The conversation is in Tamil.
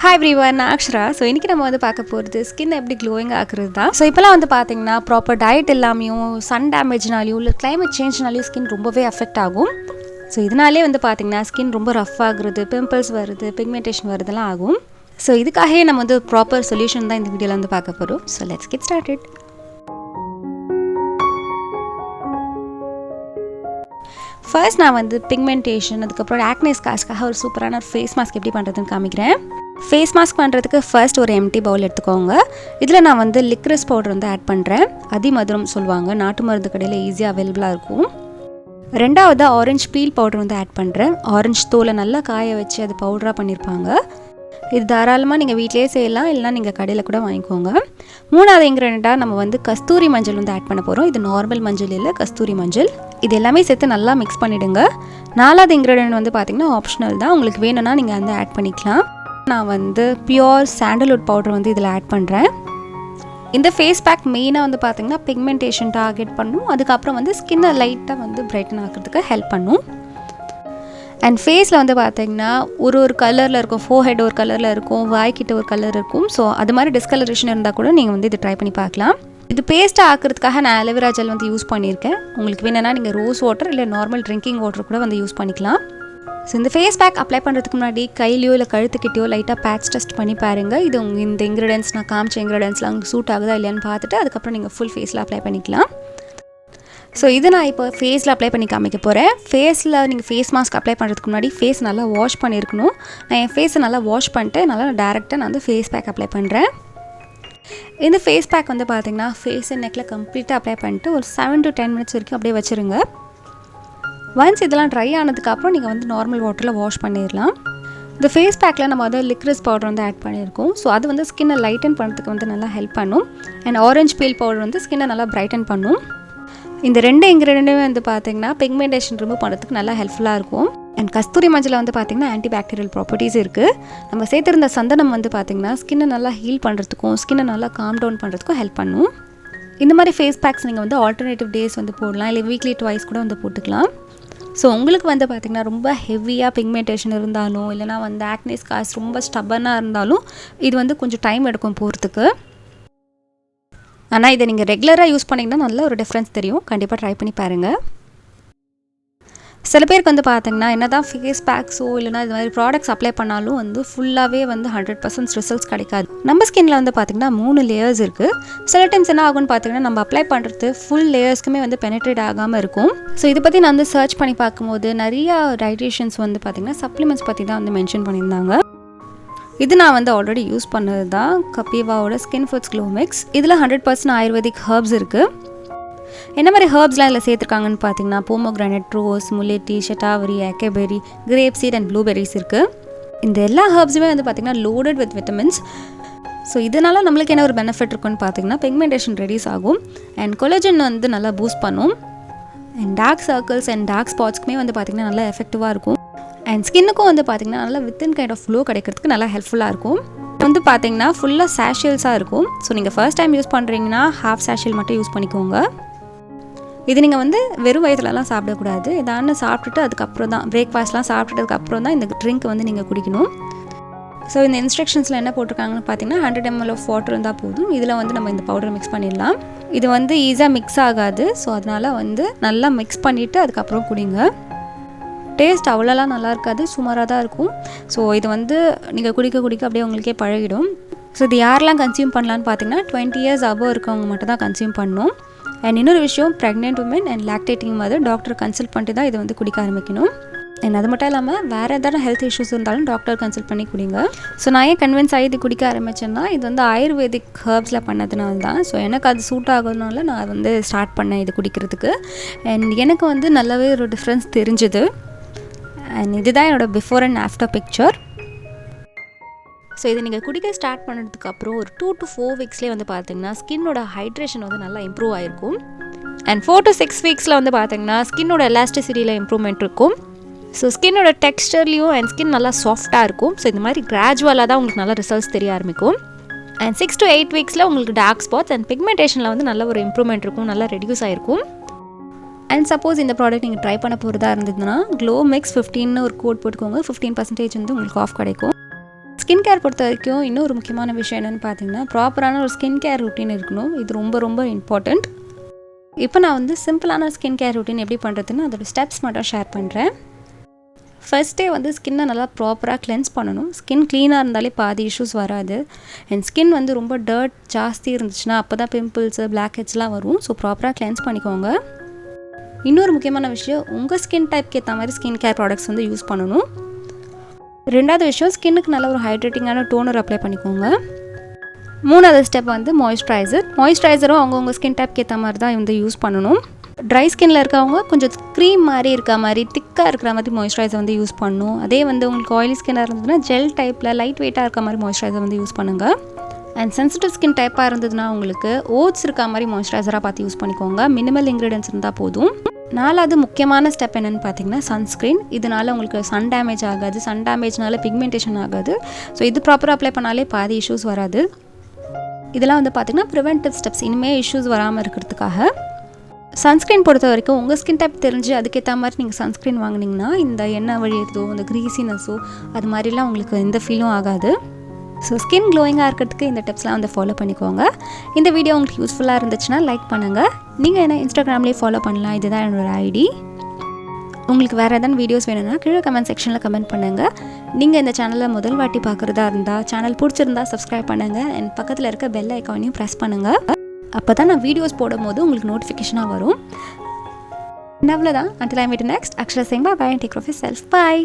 Hi everyone, Akshara. So இன்னைக்கு நம்ம வந்து பார்க்க போறது ஸ்கின் எப்படி க்ளோயிங் ஆக்குறது தான். ஸோ இப்போலாம் வந்து பார்த்தீங்கன்னா ப்ராப்பர் டயட் இல்லாமையும் சன் டேமேஜ்னாலையும் இல்லை கிளைமேட் சேஞ்ச்னாலையும் ஸ்கின் ரொம்பவே அஃபெக்ட் ஆகும். ஸோ இதனாலே வந்து பார்த்தீங்கன்னா ஸ்கின் ரொம்ப ரஃப் ஆகுறது, பிம்பிள்ஸ் வருது, பிக்மெண்டேஷன் வருதெல்லாம் ஆகும். ஸோ இதுக்காகவே நம்ம வந்து ப்ராப்பர் சொல்யூஷன் தான் இந்த வீடியோவில் வந்து பார்க்க போகிறோம். So let's get started. First நான் வந்து பிக்மெண்டேஷன் அதுக்கப்புறம் ஆக்னே ஸ்கார்ஸ்க்காக ஒரு சூப்பரான ஃபேஸ் மாஸ்க் எப்படி பண்ணுறதுன்னு காமிக்கிறேன். ஃபேஸ் மாஸ்க் பண்ணுறதுக்கு ஃபர்ஸ்ட் ஒரு எம்டி பவுல் எடுத்துக்கோங்க. இதில் நான் வந்து லிக்ரிஸ் பவுடர் வந்து ஆட் பண்ணுறேன். அதிமதுரம் சொல்லுவாங்க, நாட்டு மருந்து கடையில் ஈஸியாக அவைலபிளாக இருக்கும். ரெண்டாவது ஆரஞ்சு பீல் பவுடர் வந்து ஆட் பண்ணுறேன். ஆரஞ்சு தோலை நல்லா காய வச்சு அது பவுடராக பண்ணியிருப்பாங்க. இது தாராளமாக நீங்கள் வீட்டிலே செய்யலாம், இல்லைனா நீங்கள் கடையில் கூட வாங்கிக்கோங்க. மூணாவது இன்க்ரீடியண்ட்டாக நம்ம வந்து கஸ்தூரி மஞ்சள் வந்து ஆட் பண்ண போகிறோம். இது நார்மல் மஞ்சள் இல்லை, கஸ்தூரி மஞ்சள். இது எல்லாமே சேர்த்து நல்லா மிக்ஸ் பண்ணிவிடுங்க. நாலாவது இன்க்ரீடியன்ட் வந்து பார்த்திங்கன்னா ஆப்ஷனல் தான், உங்களுக்கு வேணும்னா நீங்கள் வந்து ஆட் பண்ணிக்கலாம். நான் வந்து பியோர் சாண்டல்வுட் பவுடர் வந்து இதில் ஆட் பண்ணுறேன். இந்த ஃபேஸ் பேக் மெயினாக வந்து பார்த்திங்கன்னா பிக்மெண்டேஷன் டார்கெட் பண்ணும், அதுக்கப்புறம் வந்து ஸ்கின்னை லைட்டாக வந்து பிரைட்டன் ஆக்கிறதுக்கு ஹெல்ப் பண்ணும். அண்ட் ஃபேஸில் வந்து பார்த்திங்கன்னா ஒரு கலரில் இருக்கும், ஃபோர்ஹெட் ஒரு கலரில் இருக்கும், வாய்க்கிட்ட ஒரு கலர் இருக்கும். ஸோ அது மாதிரி டிஸ்கலரேஷன் இருந்தால் கூட நீங்கள் வந்து இது ட்ரை பண்ணி பார்க்கலாம். இது பேஸ்ட்டாக ஆக்கிறதுக்காக நான் அலோவேரா ஜெல் வந்து யூஸ் பண்ணியிருக்கேன். உங்களுக்கு வேணும்னா நீங்கள் ரோஸ் வாட்டர் இல்லை நார்மல் ட்ரிங்கிங் வாட்டர் கூட வந்து யூஸ் பண்ணிக்கலாம். ஸோ இந்த ஃபேஸ் பேக் அப்ளை பண்ணுறதுக்கு முன்னாடி கையிலையோ இல்லை கழுத்துக்கிட்டேயோ லைட்டாக பேட்ச் டெஸ்ட் பண்ணி பாருங்கள். இது இந்த இன்க்ரீடியன்ஸ் நான் காமிச்ச இன்க்ரீடியன்ஸ்லாம் உங்களுக்கு சூட் ஆகுதா இல்லையான்னு பார்த்துட்டு அதுக்கப்புறம் நீங்கள் ஃபுல் ஃபேஸில் அப்ளை பண்ணிக்கலாம். ஸோ இது நான் இப்போ ஃபேஸில் அப்ளை பண்ணி காமிக்க போகிறேன். ஃபேஸில் நீங்கள் ஃபேஸ் மாஸ்க் அப்ளை பண்ணுறதுக்கு முன்னாடி ஃபேஸ் நல்லா வாஷ் பண்ணியிருக்கணும். நான் என் ஃபேஸை நல்லா வாஷ் பண்ணிட்டு நல்லா டேரெக்டாக நான் வந்து ஃபேஸ் பேக் அப்ளை பண்ணுறேன். இந்த ஃபேஸ் பேக் வந்து பார்த்திங்கன்னா ஃபேஸ் அண்ட் நெக்கில் கம்ப்ளீட்டாக அப்ளை பண்ணிட்டு ஒரு 7 to 10 minutes வரைக்கும் அப்படியே வச்சுருங்க. ஒன்ஸ் இதெல்லாம் ட்ரை ஆனதுக்கப்புறம் நீங்கள் வந்து நார்மல் வாட்டரில் வாஷ் பண்ணிடலாம். இந்த ஃபேஸ் பேக்கில் நம்ம வந்து லிக்ரிஸ் பவுடர் வந்து ஆட் பண்ணியிருக்கோம். ஸோ அது வந்து ஸ்கின்னை லைட்டன் பண்ணுறதுக்கு வந்து நல்லா ஹெல்ப் பண்ணும். அண்ட் ஆரஞ்ச் பீல் பவுடர் வந்து ஸ்கின்னை நல்லா பிரைட்டன் பண்ணும். இந்த ரெண்டு இன்க்ரீடியண்ட்டுமே வந்து பார்த்திங்கன்னா பிக்மெண்டேஷன் ரிமூவ் பண்ணுறதுக்கு நல்லா ஹெல்ப்ஃபுல்லாக இருக்கும். அண்ட் கஸ்தூரி மஞ்சளில் வந்து பார்த்திங்கன்னா ஆன்டி பாக்டீரியல் ப்ராப்பர்ட்டிஸ் இருக்குது. நம்ம சேர்த்துருந்த சந்தனம் வந்து பார்த்திங்கன்னா ஸ்கின்னை நல்லா ஹீல் பண்ணுறதுக்கும் ஸ்கின்னை நல்லா காம் டவுன் பண்ணுறதுக்கும் ஹெல்ப் பண்ணும். இந்த மாதிரி ஃபேஸ் பேக்ஸ் நீங்கள் வந்து ஆல்டர்னேட்டிவ் டேஸ் வந்து போடலாம், இல்லை வீக்லி ட்வைஸ் கூட வந்து போட்டுக்கலாம். ஸோ உங்களுக்கு வந்து பார்த்திங்கன்னா ரொம்ப ஹெவியாக பிக்மெண்டேஷன் இருந்தாலும் இல்லைனா வந்து ஆக்னே ஸ்கார்ஸ் ரொம்ப ஸ்டப்பனாக இருந்தாலும் இது வந்து கொஞ்சம் டைம் எடுக்கும் போகிறதுக்கு. ஆனால் இதை நீங்கள் ரெகுலராக யூஸ் பண்ணிங்கன்னா நல்ல ஒரு டிஃப்ரென்ஸ் தெரியும். கண்டிப்பாக ட்ரை பண்ணி பாருங்கள். சில பேருக்கு வந்து பார்த்திங்கன்னா என்ன தான் ஃபேஸ் பேக்ஸோ இல்லைனா இது மாதிரி ப்ராடக்ட்ஸ் அப்ளை பண்ணாலும் வந்து ஃபுல்லாகவே வந்து 100% ரிசல்ட்ஸ் கிடைக்காது. நம்ம ஸ்கின்னில் வந்து பார்த்திங்கன்னா 3 லேயர்ஸ் இருக்குது. சில டைம்ஸ் என்ன ஆகும்னு பார்த்திங்கன்னா நம்ம அப்ளை பண்ணுறது ஃபுல் லேயர்ஸ்க்குமே வந்து பெனிட்ரேட் ஆகாமல் இருக்கும். ஸோ இதை பற்றி நான் வந்து சர்ச் பண்ணி பார்க்கும்போது நிறையா டயட்ரிஷியன்ஸ் வந்து பார்த்திங்கன்னா சப்ளிமெண்ட்ஸ் பற்றி தான் வந்து மென்ஷன் பண்ணியிருந்தாங்க. இது நான் வந்து ஆல்ரெடி யூஸ் பண்ணது தான், கபீவாவோட ஸ்கின் ஃபுட்ஸ் க்ளோ மிக்ஸ். இதில் 100% ஆயுர்வேதிக் ஹர்ப்ஸ் இருக்குது. என்ன மாதிரி ஹர்ப்ஸ்லாம் இதில் சேர்த்துருக்காங்கன்னு பார்த்தீங்கன்னா போமோகிரானட், ரோஸ், முல்லேட்டி, ஷட்டாவரி, ஆக்கேபெரி, கிரேப் சீட் அண்ட் ப்ளூபெரிஸ் இருக்குது. இந்த எல்லா ஹர்ப்ஸுமே வந்து பார்த்திங்கன்னா லோடட் வித் விட்டமின்ஸ். ஸோ இதனால் நம்மளுக்கு என்ன ஒரு பெனிஃபிட் இருக்குன்னு பார்த்தீங்கன்னா பிக்மெண்டேஷன் ரெடியூஸ் ஆகும் அண்ட் கொலஜன் வந்து நல்லா பூஸ்ட் பண்ணும். And dark circles and dark ஸ்பாட்ஸ்க்குமே வந்து பார்த்திங்கன்னா நல்லா எஃபெக்டிவாக இருக்கும். அண்ட் ஸ்கின்னுக்கும் வந்து பார்த்திங்கன்னா நல்லா வித்தின் கைண்ட் ஆஃப் ஃப்ளோ கிடைக்கிறதுக்கு நல்லா ஹெல்ப்ஃபுல்லாக இருக்கும். வந்து பார்த்திங்கன்னா ஃபுல்லாக சாஷியல்ஸாக இருக்கும். ஸோ நீங்கள் ஃபர்ஸ்ட் டைம் யூஸ் பண்ணுறீங்கன்னா ஹாஃப் சாஷியல் மட்டும் யூஸ் பண்ணிக்கோங்க. இது நீங்கள் வந்து வெறும் வயிற்றுலலாம் சாப்பிடக்கூடாது. இதான சாப்பிட்டுட்டு அதுக்கப்புறம் தான் பிரேக்ஃபாஸ்ட்லாம் சாப்பிட்டுட்டதுக்கப்புறம் தான் இந்த ட்ரிங்க் வந்து நீங்கள் குடிக்கணும். ஸோ இந்த இன்ஸ்ட்ரக்ஷன்ஸில் என்ன போட்டிருக்காங்கன்னு பார்த்தீங்கன்னா 100 ml ஆஃப் வாட்டர் இருந்தால் போதும். இதில் வந்து நம்ம இந்த பவுடர் மிக்ஸ் பண்ணிடலாம். இது வந்து ஈஸியாக மிக்ஸ் ஆகாது. ஸோ அதனால் வந்து நல்லா மிக்ஸ் பண்ணிவிட்டு அதுக்கப்புறம் குடிங்க. டேஸ்ட் அவ்வளோலாம் நல்லா இருக்காது, சுமாராக தான் இருக்கும். ஸோ இது வந்து நீங்கள் குடிக்க அப்படியே உங்களுக்கே பழகிடும். ஸோ இது யாரெல்லாம் கன்சியூம் பண்ணலான்னு பார்த்தீங்கன்னா 20 years above இருக்கவங்க மட்டும் தான் கன்சியூம் பண்ணணும். அண்ட் இன்னொரு விஷயம், pregnant woman and lactating mother doctor consult பண்ணிட்டு தான் இதை வந்து குடிக்க ஆரம்பிக்கணும். அண்ட் அது மட்டும் இல்லாமல் வேறு எதாவது ஹெல்த் இஷ்யூஸ் இருந்தாலும் டாக்டர் கன்சல்ட் பண்ணி குடிங்க. ஸோ நான் ஏன் கன்வின்ஸ் ஆகி இது குடிக்க ஆரம்பித்தேன்னா இது வந்து ஆயுர்வேதிக் ஹர்ப்ஸில் பண்ணதுனால தான். ஸோ எனக்கு அது சூட் ஆகுறதுனால நான் வந்து ஸ்டார்ட் பண்ணேன் இது குடிக்கிறதுக்கு. அண்ட் எனக்கு வந்து நல்லாவே ஒரு டிஃப்ரென்ஸ் தெரிஞ்சுது. அண்ட் இதுதான் என்னோடய before and after picture. So இதை நீங்கள் குடிக்க ஸ்டார்ட் பண்ணுறதுக்கப்புறம் ஒரு 2 to 4 வீக்ஸ்லேயே வந்து பார்த்திங்கன்னா ஸ்கின்னோட ஹைட்ரேஷன் வந்து நல்லா இம்ப்ரூவ் ஆகிருக்கும். அண்ட் 4 to 6 வீக்ஸில் வந்து பார்த்திங்கன்னா ஸ்கின்னோட எலாஸ்டிசிட்டியில் இம்ப்ரூவ்மெண்ட் இருக்கும். ஸோ ஸ்கின்னோட டெக்ஸ்டர்லையும் அண்ட் ஸ்கின் நல்லா சாஃப்டாக இருக்கும். ஸோ இந்த மாதிரி கிராஜுவலாக தான் உங்களுக்கு நல்லா ரிசல்ட்ஸ் தெரிய ஆரம்பிக்கும். அண்ட் 6 to 8 வீக்ஸில் உங்களுக்கு டார்க் ஸ்பாட்ஸ் அண்ட் பிக்மெண்டேஷனில் வந்து நல்ல ஒரு இம்ப்ரூவ்மெண்ட் இருக்கும், நல்லா ரெடியூஸ் ஆகிருக்கும். அண்ட் சப்போஸ் இந்த ப்ராடக்ட் நீங்கள் ட்ரை பண்ண போகிறதா இருந்ததுன்னா க்ளோ மிக்ஸ் 15ன்னு ஒரு கோட் போட்டுக்கோங்க. 15% வந்து உங்களுக்கு ஆஃப் கிடைக்கும். ஸ்கின் கேர் பொறுத்த வரைக்கும் இன்னொரு முக்கியமான விஷயம் என்னென்னு பார்த்தீங்கன்னா ப்ராப்பரான ஒரு ஸ்கின் கேர் ரொட்டீன் இருக்கணும். இது ரொம்ப ரொம்ப இம்பார்ட்டண்ட். இப்போ நான் வந்து சிம்பிளான ஸ்கின் கேர் ரொட்டீன் எப்படி பண்ணுறதுன்னு அதோட ஸ்டெப்ஸ் மட்டும் ஷேர் பண்ணுறேன். ஃபர்ஸ்ட் டே வந்து ஸ்கின்னை நல்லா ப்ராப்பராக கிளென்ஸ் பண்ணணும். ஸ்கின் க்ளீனாக இருந்தாலே பாதி இஷ்யூஸ் வராது. அண்ட் ஸ்கின் வந்து ரொம்ப டர்ட் ஜாஸ்தி இருந்துச்சுன்னா அப்போ தான் பிம்பிள்ஸு பிளாக் ஹெட்ஸ்லாம் வரும். ஸோ ப்ராப்பராக கிளென்ஸ் பண்ணிக்கோங்க. இன்னொரு முக்கியமான விஷயம், உங்கள் ஸ்கின் டைப்க்கு ஏற்ற மாதிரி ஸ்கின் கேர் ப்ராடக்ட்ஸ் வந்து யூஸ் பண்ணணும். ரெண்டாவது விஷயம், ஸ்கின்னுக்கு நல்ல ஒரு ஹைட்ரேட்டிங்கான டோனர் அப்ளை பண்ணிக்கோங்க. மூணாவது ஸ்டெப் வந்து மாய்ஸ்சரைசரும் அவங்கவுங்க ஸ்கின் டைப்க்கு ஏற்ற மாதிரி தான் வந்து யூஸ் பண்ணணும். ட்ரை ஸ்கின்னில் இருக்கவங்க கொஞ்சம் க்ரீம் மாதிரி இருக்க மாதிரி திக்காக இருக்கிற மாதிரி மாய்ஸ்சரைசர் வந்து யூஸ் பண்ணணும். அதே வந்து உங்களுக்கு ஆயிலி ஸ்கின்னாக இருந்ததுன்னா ஜெல் டைப்பில் லைட் வெயிட்டாக இருக்க மாதிரி மாய்ஸ்சரைசர் வந்து யூஸ் பண்ணுங்கள். அண்ட் சென்சிட்டிவ் ஸ்கின் டைப்பாக இருந்ததுன்னா உங்களுக்கு ஓட்ஸ் இருக்க மாதிரி மாய்ஸ்சரைசராக பார்த்து யூஸ் பண்ணிக்கோங்க. மினிமல் இன்க்ரீடியன்ஸ் இருந்தால் போதும். நாலாவது முக்கியமான ஸ்டெப் என்னென்னு பார்த்தீங்கன்னா சன்ஸ்க்ரீன். இதனால் உங்களுக்கு சன் டேமேஜ் ஆகாது. சன் டேமேஜ்னால பிக்மெண்டேஷன் ஆகாது. ஸோ இது ப்ராப்பராக அப்ளை பண்ணாலே பாதி இஷ்யூஸ் வராது. இதெல்லாம் வந்து பார்த்திங்கன்னா ப்ரிவென்டிவ் ஸ்டெப்ஸ், இனிமேல் இஷ்யூஸ் வராமல் இருக்கிறதுக்காக. சன்ஸ்க்ரீன் பொறுத்த வரைக்கும் உங்கள் ஸ்கின் டைப் தெரிஞ்சு அதுக்கேற்ற மாதிரி நீங்கள் சன்ஸ்க்ரீன் வாங்கினீங்கன்னா இந்த எண்ணெய் வழியதோ இந்த க்ரீசினஸோ அது மாதிரிலாம் உங்களுக்கு எந்த ஃபீலும் ஆகாது. ஸோ ஸ்கின் க்ளோயிங்காக இருக்கிறதுக்கு இந்த டிப்ஸ்லாம் வந்து ஃபாலோ பண்ணிக்கோங்க. இந்த வீடியோ உங்களுக்கு யூஸ்ஃபுல்லாக இருந்துச்சுன்னா லைக் பண்ணுங்கள். நீங்கள் என்ன இன்ஸ்டாகிராம்லேயே ஃபாலோ பண்ணலாம். இதுதான் என்னோடய ஐடி. உங்களுக்கு வேறு எதாவது வீடியோஸ் வேணும்னா கீழே கமெண்ட் செக்ஷனில் கமெண்ட் பண்ணுங்கள். நீங்கள் இந்த சேனலில் முதல் வாட்டி பார்க்குறதா இருந்தால் சேனல் பிடிச்சிருந்தா சப்ஸ்கிரைப் பண்ணுங்கள். அண்ட் பக்கத்தில் இருக்க பெல் ஐக்கானையும் ப்ரெஸ் பண்ணுங்கள். அப்போ தான் நான் வீடியோஸ் போடும்போது உங்களுக்கு நோட்டிஃபிகேஷனாக வரும். அவ்வளோதான். Until I meet you next, Akshara saying bye and take care of yourself. Bye.